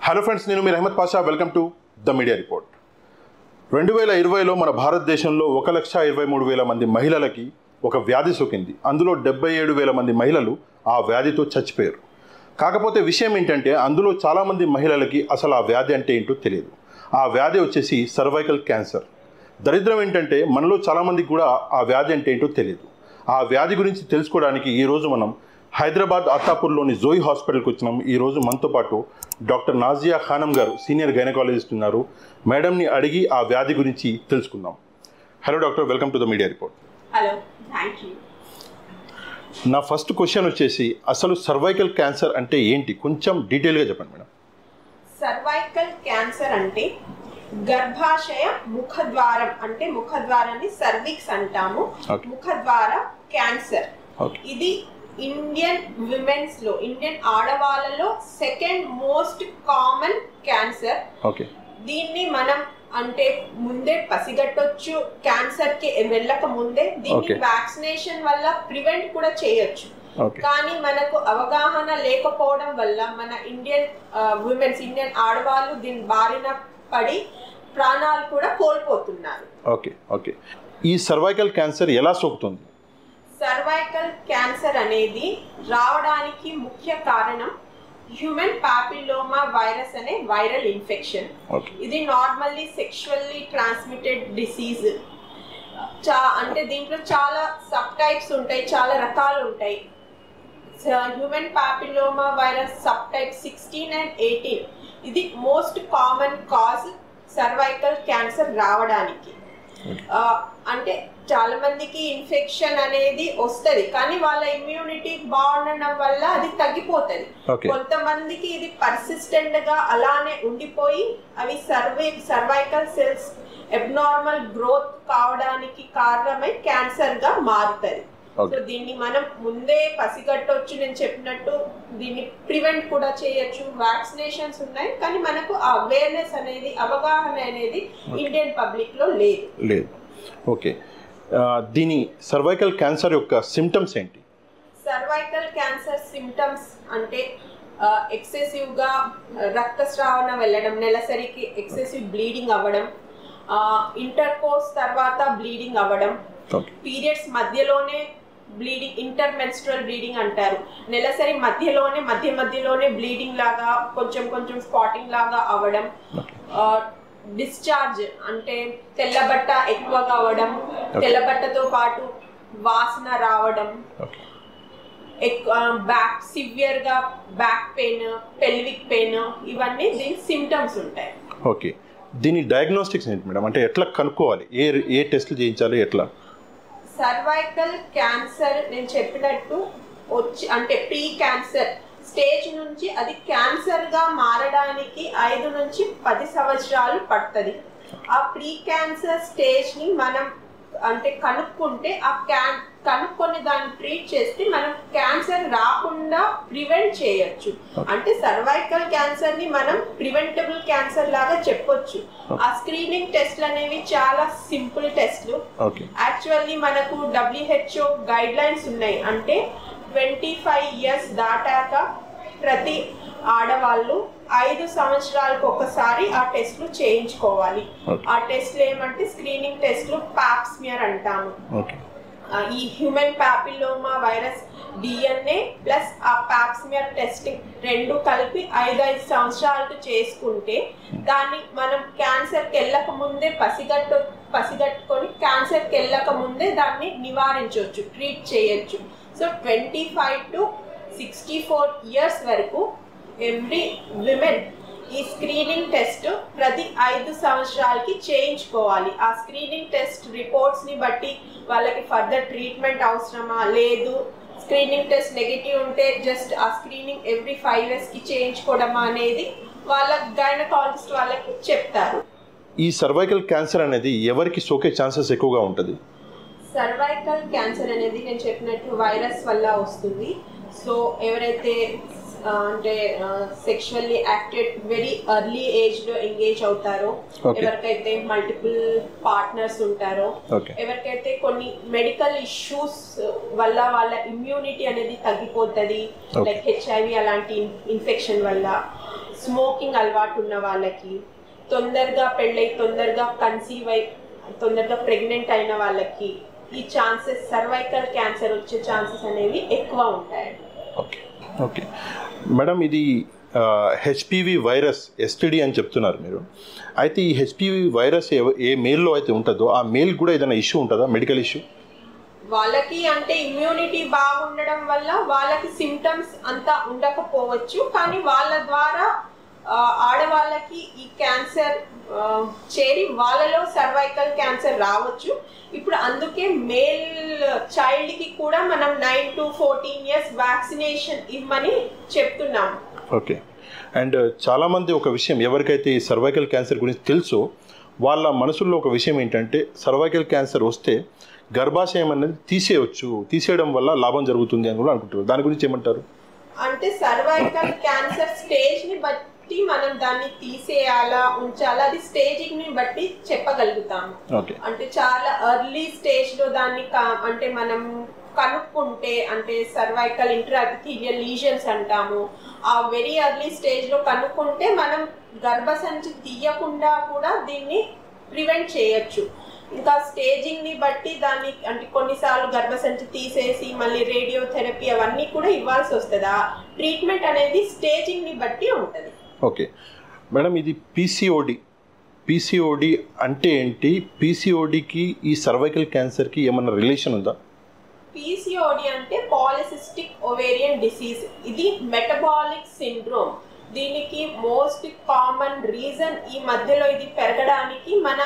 Hello friends, నేను మీ Ahmed Pasha. Welcome to the media report. 2020లో మన భారతదేశంలో 1,23,000 మంది మహిళలకి ఒక వ్యాధి సోకింది. అందులో 77,000 మంది మహిళలు ఆ వ్యాధితో చచ్చిపోయారు. కాకపోతే విషయం ఏంటంటే అందులో చాలామంది మహిళలకి అసలు ఆ వ్యాధి అంటే ఏంటో తెలియదు. ఆ వ్యాధి వచ్చేసి సర్వైకల్ క్యాన్సర్. దరిద్రం ఏంటంటే మనలో చాలామందికి కూడా ఆ వ్యాధి అంటే ఏంటో తెలియదు. ఆ వ్యాధి గురించి తెలుసుకోవడానికి ఈరోజు మనం హైదరాబాద్ అత్తాపూర్లోని జోయి హాస్పిటల్కి వచ్చినాం. ఈరోజు మనతో పాటు డాక్టర్ నాజియా ఖానం గారు, సీనియర్ గైనకాలజిస్ట్ ఉన్నారు. మేడంని అడిగి ఆ వ్యాధి గురించి తెలుసుకుందాం. Hello doctor, welcome to the media report. Hello, thank you. నా ఫస్ట్ క్వశ్చన్ వచ్చేసి అసలు సర్వైకల్ క్యాన్సర్ అంటే ఏంటి, కొంచెం డీటెయిల్గా చెప్పండి మేడం. సర్వైకల్ క్యాన్సర్ అంటే గర్భాశయ ముఖద్వారం, అంటే ముఖద్వారాన్ని సర్విక్స్ అంటాము. ముఖద్వార క్యాన్సర్. ఇది ఇండియన్ విమెన్స్ లో, ఇండియన్ ఆడవాళ్ళలో సెకండ్ మోస్ట్ కామన్ క్యాన్సర్. దీన్ని మనం అంటే ముందే పసిగట్టొచ్చు, క్యాన్సర్ కి వెళ్ళక ముందే. దీన్ని వ్యాక్సినేషన్ వల్ల ప్రివెంట్ కూడా చేయొచ్చు. కానీ మనకు అవగాహన లేకపోవడం వల్ల మన ఇండియన్ విమెన్స్, ఇండియన్ ఆడవాళ్ళు దీని బారిన పడి ప్రాణాలు కూడా కోల్పోతున్నారు. ఈ సర్వైకల్ క్యాన్సర్ ఎలా సోకుతుంది? సర్వైకల్ క్యాన్సర్ అనేది రావడానికి ముఖ్య కారణం హ్యూమన్ పాపిల్లోమా వైరస్ అనే వైరల్ ఇన్ఫెక్షన్. ఇది నార్మల్లీ సెక్షువల్లీ ట్రాన్స్మిటెడ్ డిసీజ్. అంటే దీంట్లో చాలా సబ్ టైప్స్ ఉంటాయి, చాలా రకాలు ఉంటాయి. Human papilloma virus sub type 16 and 18 ఇది most common cause cervical cancer రావడానికి. అంటే చాలా మందికి ఇన్ఫెక్షన్ అనేది వస్తుంది, కానీ వాళ్ళ ఇమ్యూనిటీ బాగుండడం వల్ల అది తగ్గిపోతుంది. కొంతమందికి ఇది పర్సిస్టెంట్ గా అలానే ఉండిపోయి అవి సర్వైకల్ సెల్స్ అబ్నార్మల్ గ్రోత్ కావడానికి కారణమై క్యాన్సర్ గా మారుతుంది. సో దీన్ని మనం ముందే పసిగట్టొచ్చు. నేను చెప్పినట్టు దీన్ని ప్రివెంట్ కూడా చేయొచ్చు. వ్యాక్సినేషన్స్ ఉన్నాయి, కానీ మనకు ఆ అవేర్నెస్ అనేది, అవగాహన అనేది ఇండియన్ పబ్లిక్ లో లేదు. ఓకే, దీని సర్వైకల్ క్యాన్సర్ యొక్క సిమ్టమ్స్ ఏంటి? సర్వైకల్ క్యాన్సర్ సిమ్టమ్స్ అంటే ఎక్సెసివ్ గా రక్తస్రావణ వెళ్ళడం, నెలసరికి ఎక్సెసివ్ బ్లీడింగ్ అవ్వడం, ఇంటర్ కోర్స్ తర్వాత బ్లీడింగ్ అవ్వడం, పీరియడ్స్ మధ్యలోనే బ్లీడింగ్, ఇంటర్ మెన్స్ట్రువల్ బ్లీడింగ్ అంటారు. నెలసరి మధ్యలోనే బ్లీడింగ్ లాగా కొంచెం స్పాటింగ్ లాగా అవ్వడం, డిశ్చార్జ్ అంటే తెల్లబట్ట ఎక్కువగా అవ్వడం, తెల్లబట్టతో పాటు వాసన రావడం, సివియర్ గా బ్యాక్ పెయిన్, పెల్విక్ పెయిన్, ఇవన్నీ దీని సిమ్టమ్స్ ఉంటాయి. ఓకే, దీని డయాగ్నోస్టిక్స్ ఏంటి మేడం? అంటే ఎట్లా కనుక్కోవాలి, ఏ టెస్ట్లు చేయించాలి, ఎట్లా? సర్వైకల్ క్యాన్సర్ నేను చెప్పినట్టు అంటే ప్రీ క్యాన్సర్ స్టేజ్ నుంచి అది క్యాన్సర్ గా మారడానికి 5 నుంచి 10 సంవత్సరాలు పడుతుంది. ఆ ప్రీ క్యాన్సర్ స్టేజ్ ని మనం అంటే కనుక్కుంటే, కనుక్కొని దాన్ని ట్రీట్ చేస్తే మనం క్యాన్సర్ రాకుండా ప్రివెంట్ చేయొచ్చు. అంటే సర్వైకల్ క్యాన్సర్ ని మనం ప్రివెంటబుల్ క్యాన్సర్ లాగా చెప్పొచ్చు. ఆ స్క్రీనింగ్ టెస్ట్లు అనేవి చాలా సింపుల్ టెస్ట్లు. యాక్చువల్లీ మనకు WHO గైడ్ లైన్స్ ఉన్నాయి. అంటే 25 years దాటాక ప్రతి ఆడవాళ్ళు 5 సంవత్సరాలకు ఒకసారి ఆ టెస్ట్లు చేయించుకోవాలి. ఆ టెస్ట్లు ఏమంటే స్క్రీనింగ్ టెస్ట్లు పాప్స్మియర్ అంటాము. ఈ human papilloma virus DNA plus ఆ పాప్స్మియర్ టెస్టింగ్ రెండు కలిపి 5 సంవత్సరాలకు చేసుకుంటే దాన్ని మనం క్యాన్సర్కి వెళ్ళక ముందే పసిగట్టుకొని క్యాన్సర్కి వెళ్ళక ముందే దాన్ని నివారించవచ్చు, ట్రీట్ చేయొచ్చు. సో 25 to 64 years వరకు ఎవ్రీ విమెన్ ఈ స్క్రీనింగ్ టెస్ట్ ప్రతి 5 సంవత్సరాలకి చేయించుకోవాలి. ఆ స్క్రీనింగ్ టెస్ట్ రిపోర్ట్స్ ని బట్టి వాళ్ళకి ఫర్దర్ ట్రీట్మెంట్ అవసరమా లేదు, స్క్రీనింగ్ టెస్ట్ నెగిటివ్ ఉంటే జస్ట్ ఆ స్క్రీనింగ్ ఎవ్రీ 5 years కి చేయించుకోవడమా అనేది వాళ్ళ గైనకాలజిస్ట్ వాళ్ళకి చెప్తారు. ఈ సర్వైకల్ క్యాన్సర్ అనేది ఎవరికి సోకే ఛాన్సెస్ ఎక్కువగా ఉంటుంది? సర్వైకల్ క్యాన్సర్ అనేది నేను చెప్పినట్టు వైరస్ వల్ల వస్తుంది. సో ఎవరైతే అంటే sexually active very early age లో ఎంగేజ్ అవుతారో, ఎవరికైతే మల్టిపుల్ పార్ట్నర్స్ ఉంటారో, ఎవరికైతే కొన్ని మెడికల్ ఇష్యూస్ వల్ల వాళ్ళ ఇమ్యూనిటీ అనేది తగ్గిపోతుంది, లైక్ HIV అలాంటి ఇన్ఫెక్షన్ వల్ల, స్మోకింగ్ అలవాటు ఉన్న వాళ్ళకి, తొందరగా పెళ్ళై తొందరగా కన్సీవ్ అయి తొందరగా ప్రెగ్నెంట్ అయిన వాళ్ళకి ఈ ఛాన్సెస్ సర్వైకల్ క్యాన్సర్ వచ్చే ఛాన్సెస్ అనేవి ఎక్కువ ఉంటాయండి. ఓకే ఓకే మేడం, ఇది హెచ్పివి వైరస్ ఎస్టిడి అని చెప్తున్నారు మీరు. అయితే ఈ హెచ్పివి వైరస్ ఏ మేల్లో అయితే ఉంటుందో ఆ మేల్ కూడా ఏదైనా ఇష్యూ ఉంటుందా, మెడికల్ ఇష్యూ? వాళ్ళకి అంటే ఇమ్యూనిటీ బాగుండడం వల్ల వాళ్ళకి సిమ్టమ్స్ అంతా ఉండకపోవచ్చు, కానీ వాళ్ళ ద్వారా ఆడవాళ్ళకి ఈ క్యాన్సర్ చేరి వాళ్ళలో సర్వైకల్ క్యాన్సర్ రావచ్చు. ఇప్పుడు అందుకే మేల్ చైల్డ్కి కూడా మనం 9 to 14 years వ్యాక్సినేషన్ ఇవ్వమని చెప్తున్నాము. ఓకే. అండ్ చాలామంది ఒక విషయం, ఎవరికైతే ఈ సర్వైకల్ క్యాన్సర్ గురించి తెలుసో వాళ్ళ మనసుల్లో ఒక విషయం ఏంటంటే సర్వైకల్ క్యాన్సర్ వస్తే గర్భాశయం అనేది తీసేయడం వల్ల లాభం జరుగుతుంది అని కూడా అనుకుంటారు. దాని గురించి ఏమంటారు? అంటే సర్వైకల్ క్యాన్సర్ స్టేజ్ని బట్టి మనం దాన్ని తీసేయాలా ఉంచాలా, అది స్టేజింగ్ ని బట్టి చెప్పగలుగుతాము. అంటే చాలా ఎర్లీ స్టేజ్ లో దాన్ని అంటే మనం కనుక్కుంటే, అంటే సర్వైకల్ ఇంట్రాఎపిథీలియల్ లీజన్స్ అంటాము, ఆ వెరీ ఎర్లీ స్టేజ్ లో కనుక్కుంటే మనం గర్భసంచి తీయకుండా కూడా దీన్ని ప్రివెంట్ చేయొచ్చు. ఇంకా స్టేజింగ్ ని బట్టి దాన్ని అంటే కొన్నిసార్లు గర్భసంచి తీసేసి మళ్ళీ రేడియోథెరపీ అవన్నీ కూడా ఇవ్వాల్సి వస్తుంది. ఆ ట్రీట్మెంట్ అనేది స్టేజింగ్ ని బట్టి ఉంటుంది. ఓకే మేడం, ఇది పీసీఓడి అంటే ఏంటి? పీసీఓడికి ఈ సర్వైకల్ క్యాన్సర్కి ఏమన్నా రిలేషన్ ఉందా? పీసీఓడి అంటే పాలిసిస్టిక్ ఓవేరియన్ డిసీజ్. ఇది మెటబాలిక్ సిండ్రోమ్. దీనికి మోస్ట్ కామన్ రీజన్ ఈ మధ్యలో ఇది పెరగడానికి మన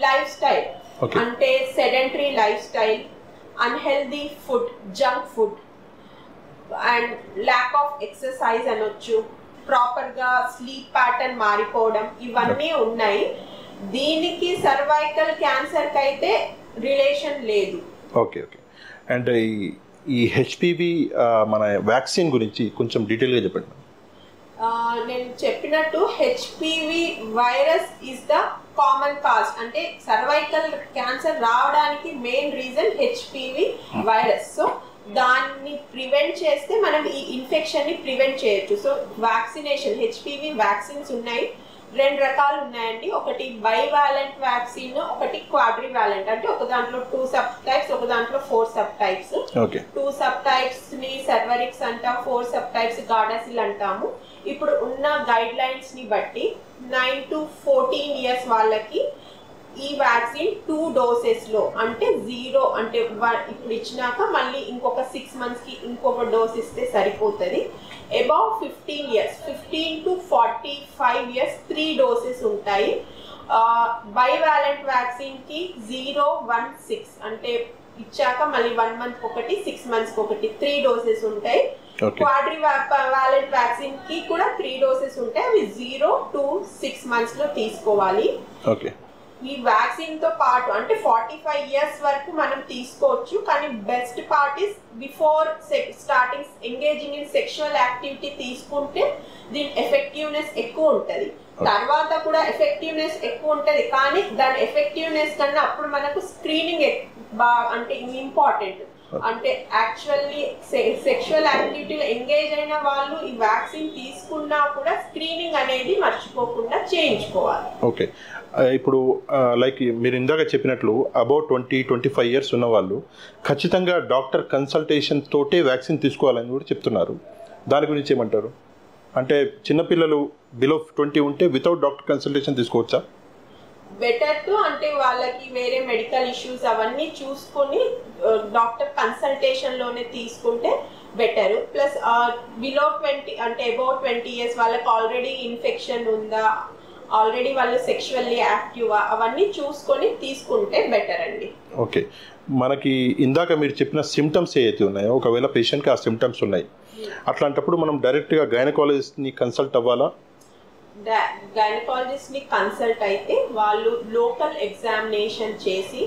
లైఫ్ స్టైల్, అంటే sedentary life style, unhealthy food, junk food and lack of exercise అనొచ్చు, ప్రాపర్గా స్లీప్ ప్యాటర్న్ మారిపోవడం, ఇవన్నీ ఉన్నాయి. దీనికి సర్వైకల్ క్యాన్సర్కి అయితే రిలేషన్ లేదు. Okay okay. అండ్ ఈ హెచ్పివి మన వ్యాక్సిన్ గురించి కొంచెం డీటెయిల్గా చెప్పండి. నేను చెప్పినట్టు HPV virus is the common cause. అంటే సర్వైకల్ క్యాన్సర్ రావడానికి main reason HPV virus. So దాన్ని ప్రివెంట్ చేస్తే మనం ఈ ఇన్ఫెక్షన్ ని ప్రివెంట్ చేయొచ్చు. సో వ్యాక్సినేషన్, హెచ్పివి వ్యాక్సిన్స్ ఉన్నాయి, 2 రకాలు ఉన్నాయండి. ఒకటి బైవాలెంట్ వ్యాక్సిన్, ఒకటి క్వాడ్రివాలెంట్. అంటే ఒక దాంట్లో 2 సబ్ టైప్స్, ఒక దాంట్లో 4 సబ్ టైప్స్. 2 సబ్ టైప్స్ ని సర్వరిక్స్ అంటాం, 4 సబ్ టైప్స్ గాడాసిల్ అంటాము. ఇప్పుడు ఉన్న గైడ్ లైన్స్ ని బట్టి 9 to 14 years వాళ్ళకి ఈ వ్యాక్సిన్ 2 doses లో, అంటే 0 అంటే ఇప్పుడు ఇచ్చినాక మళ్ళీ ఇంకొక 6 months కి ఇంకొక డోస్ ఇస్తే సరిపోతుంది. Above 15 years, 15 to 45 years 3 doses ఉంటాయి. బైవాలెంట్ వ్యాక్సిన్ కి 0, 1, 6 అంటే ఇచ్చాక మళ్ళీ 1 month ఒకటి, 6 months ఒకటి, 3 doses ఉంటాయి. క్వాడ్రివాలెంట్ వ్యాక్సిన్ కి కూడా 3 doses ఉంటాయి. అవి 0 to 6 months లో తీసుకోవాలి. ఈ వ్యాక్సిన్ తో పాటు అంటే 45 years వరకు మనం తీసుకోవచ్చు, కానీ best part is before starting engaging in sexual activity తీసుకుంటే దీని ఎఫెక్టివ్నెస్ ఎక్కువ ఉంటుంది. తర్వాత కూడా ఎఫెక్టివ్నెస్ ఎక్కువ ఉంటుంది, కానీ దాని ఎఫెక్టివ్నెస్ కన్నా అప్పుడు మనకు స్క్రీనింగ్ అంటే ఇంపార్టెంట్. అంటే యాక్చువల్లీ సెక్షువల్ యాక్టివిటీలో ఎంగేజ్ అయిన వాళ్ళు ఈ వ్యాక్సిన్ తీసుకున్నా కూడా స్క్రీనింగ్ అనేది మర్చిపోకుండా చేయించుకోవాలి. ఓకే, ఇప్పుడు లైక్ మీరు ఇందాక చెప్పినట్లు అబౌట్ 20-25 years ఉన్న వాళ్ళు ఖచ్చితంగా డాక్టర్ కన్సల్టేషన్ తోటే వ్యాక్సిన్ తీసుకోవాలని కూడా చెప్తున్నారు. దాని గురించి ఏమంటారు? అంటే చిన్నపిల్లలు బిలో 20 ఉంటే వితౌట్ డాక్టర్ కన్సల్టేషన్ తీసుకోవచ్చా? బెటర్ టు అంటే వాళ్ళకి వేరే మెడికల్ ఇష్యూస్ అవన్నీ చూసుకొని డాక్టర్ కన్సల్టేషన్ లోనే తీసుకుంటే బెటర్. ప్లస్ బిలో 20 అంటే అబౌట్ 20 years వాళ్ళకి ఆల్రెడీ ఇన్ఫెక్షన్ ఉందా, ఆల్రెడీ వాళ్ళు సెక్షువల్లీ యాక్టివ్, అవన్నీ చూసుకొని తీసుకుంటే బెటర్ అండి. ఓకే, మనకి ఇందాక మీరు చెప్పిన సిమ్టమ్స్ ఏవైతే ఉన్నాయో, ఒకవేళ పేషెంట్కి ఆ సిమ్టమ్స్ ఉన్నాయి, అట్లాంటప్పుడు మనం డైరెక్ట్గా గైనకాలజిస్ట్ని కన్సల్ట్ అవ్వాలా? గైనకాలజిస్ట్ ని కన్సల్ట్ అయితే వాళ్ళు లోకల్ ఎగ్జామినేషన్ చేసి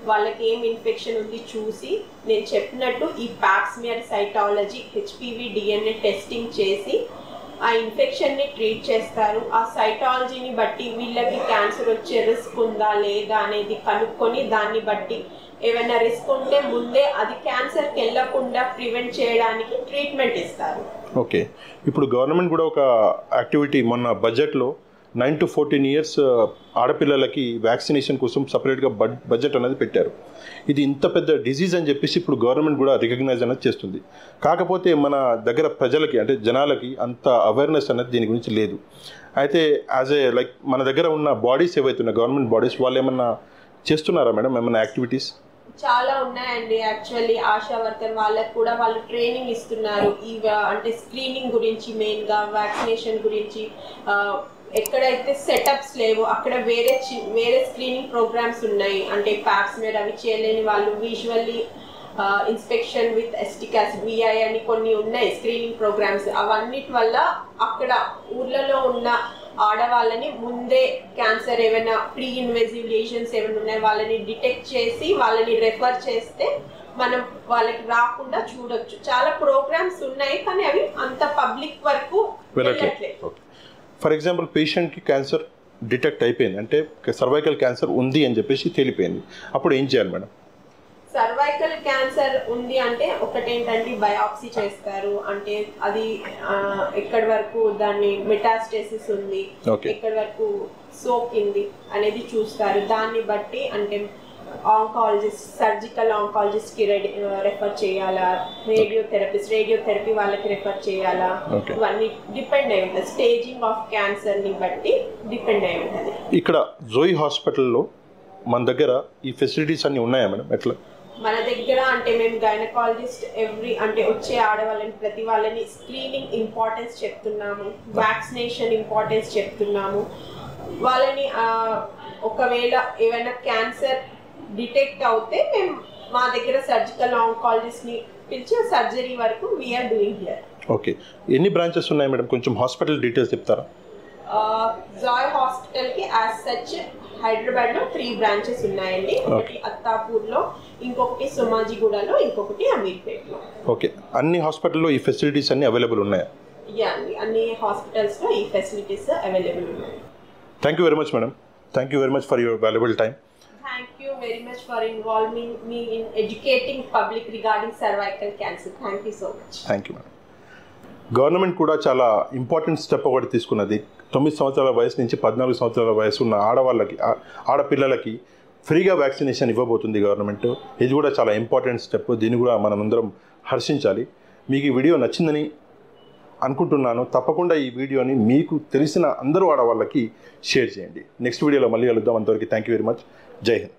వాళ్ళకి ఏం ఇన్ఫెక్షన్ ఉంది చూసి, నేను చెప్పినట్టు ఈ Pap smear cytology, HPV DNA testing చేసి ఆ ఇన్ఫెక్షన్ని ట్రీట్ చేస్తారు. ఆ సైటాలజీని బట్టి వీళ్ళకి క్యాన్సర్ వచ్చే రిస్క్ ఉందా లేదా అనేది కనుక్కొని దాన్ని బట్టి ఏమైనా రిస్క్ ఉంటే ముందే అది క్యాన్సర్కి వెళ్ళకుండా ప్రివెంట్ చేయడానికి ట్రీట్మెంట్ ఇస్తారు. ఓకే, ఇప్పుడు గవర్నమెంట్ కూడా ఒక యాక్టివిటీ మొన్న బడ్జెట్లో 9 to 14 years ఆడపిల్లలకి వ్యాక్సినేషన్ కోసం సపరేట్గా బడ్జెట్ అనేది పెట్టారు. ఇది ఇంత పెద్ద డిజీజ్ అని చెప్పేసి ఇప్పుడు గవర్నమెంట్ కూడా రికగ్నైజ్ అనేది చేస్తుంది. కాకపోతే మన దగ్గర ప్రజలకి అంటే జనాలకి అంత అవేర్నెస్ అనేది దీని గురించి లేదు. అయితే యాజ్ ఏ లైక్ మన దగ్గర ఉన్న బాడీస్ ఏవైతే ఉన్నాయి గవర్నమెంట్ బాడీస్ వాళ్ళు ఏమన్నా చేస్తున్నారా మేడం ఏమన్నా యాక్టివిటీస్? చాలా ఉన్నాయండి. యాక్చువల్లీ ఆశా వర్కర్ వాళ్ళకి కూడా వాళ్ళు ట్రైనింగ్ ఇస్తున్నారు. ఈ అంటే స్క్రీనింగ్ గురించి, మెయిన్గా వ్యాక్సినేషన్ గురించి. ఎక్కడైతే సెటప్స్ లేవో అక్కడ వేరే స్క్రీనింగ్ ప్రోగ్రామ్స్ ఉన్నాయి. అంటే ప్యాప్స్మేర్ అవి చేయలేని వాళ్ళు visually inspection with acetic acid VI అని కొన్ని ఉన్నాయి స్క్రీనింగ్ ప్రోగ్రామ్స్. అవన్నిటి వల్ల అక్కడ ఊర్లలో ఉన్న ఆడవాళ్ళని ముందే క్యాన్సర్ ఏమైనా ప్రీ ఇన్వేజివ్ లేషన్స్ ఏమైనా ఉన్నాయి వాళ్ళని డిటెక్ట్ చేసి వాళ్ళని రెఫర్ చేస్తే మనం వాళ్ళకి రాకుండా చూడొచ్చు. చాలా ప్రోగ్రామ్స్ ఉన్నాయి కానీ అవి అంత పబ్లిక్ వరకు వెళ్ళట్లేదు. ఫర్ ఎగ్జాంపుల్ పేషెంట్కి క్యాన్సర్ డిటెక్ట్ అయిపోయింది అంటే సర్వైకల్ క్యాన్సర్ ఉంది అని చెప్పేసి తెలిపోయింది, అప్పుడు ఏం చేయాలి మేడం? సర్వైకల్ క్యాన్సర్ ఉంది అంటే ఒకటేంటంటే బయాప్సీ చేస్తారు. అంటే అది ఎక్కడి వరకు దాన్ని మెటాస్టేసిస్ ఉంది, ఎక్కడి వరకు సోకింది అనేది చూస్తారు. దాన్ని బట్టి అంటే ఆంకాలజిస్ట్, సర్జికల్ ఆంకాలజిస్ట్కి రెఫర్ చేయాలా, రేడియోథెరపీ వాళ్ళకి రెఫర్ చేయాలా, ఇవన్నీ డిపెండ్ అయి ఉంటుంది. స్టేజింగ్ ఆఫ్ క్యాన్సర్ని బట్టి డిపెండ్ అయి ఉంటుంది. ఇక్కడ జోయి హాస్పిటల్లో మన దగ్గర ఈ ఫెసిలిటీస్ అన్నీ ఉన్నాయా మేడం? ఎట్లా మన దగ్గర అంటే మేము గైనకాలజిస్ట్ అంటే వచ్చే ఆడవాళ్ళని ప్రతి వాళ్ళని స్క్రీనింగ్ ఇంపార్టెన్స్ చెప్తున్నాము, వ్యాక్సినేషన్ ఇంపార్టెన్స్ చెప్తున్నాము. వాళ్ళని ఒకవేళ ఏమైనా క్యాన్సర్ డిటెక్ట్ అవుతే మేము మా దగ్గర సర్జికల్ ఆంకాలజిస్ట్ని పిలిచి సర్జరీ వరకు వీఆర్ డూయింగ్ హియర్. ఓకే, ఎన్ని బ్రాంచెస్ ఉన్నాయి మేడం? కొంచెం హాస్పిటల్ డీటెయిల్స్ చెప్తారా? జాయ్ హాస్పిటల్కి యాజ్ సచ్ హైదరాబాద్లో 3 బ్రాంచెస్ ఉన్నాయండి. ఒకటి అత్తాపూర్లో, ఇంకొకటి సోమాజిగూడలో, ఇంకొకటి అమీర్పేట్లో. ఓకే, అన్ని హాస్పిటల్లో ఈ ఫెసిలిటీస్ అన్ని అవైలబుల్ ఉన్నాయా? యా అండి, అన్ని హాస్పిటల్స్లో ఈ ఫెసిలిటీస్ అవైలబుల్ ఉన్నాయి. Thank you very much madam. Thank you very much for your valuable time. Thank you very much for involving me in educating public regarding cervical cancer. Thank you so much. Thank you, madam. Government కూడా చాలా important step ఒకటి తీసుకున్నది. 9 సంవత్సరాల వయసు నుంచి 14 సంవత్సరాల వయసు ఉన్న ఆడపిల్లలకి ఫ్రీగా వ్యాక్సినేషన్ ఇవ్వబోతుంది గవర్నమెంట్. ఇది కూడా చాలా ఇంపార్టెంట్ స్టెప్. దీన్ని కూడా మనం అందరం హర్షించాలి. మీకు ఈ వీడియో నచ్చిందని అనుకుంటున్నాను. తప్పకుండా ఈ వీడియోని మీకు తెలిసిన అందరూ ఆడవాళ్ళకి షేర్ చేయండి. నెక్స్ట్ వీడియోలో మళ్ళీ కలుద్దాం. అంతవరకు థ్యాంక్ యూ వెరీ మచ్. జై హింద్.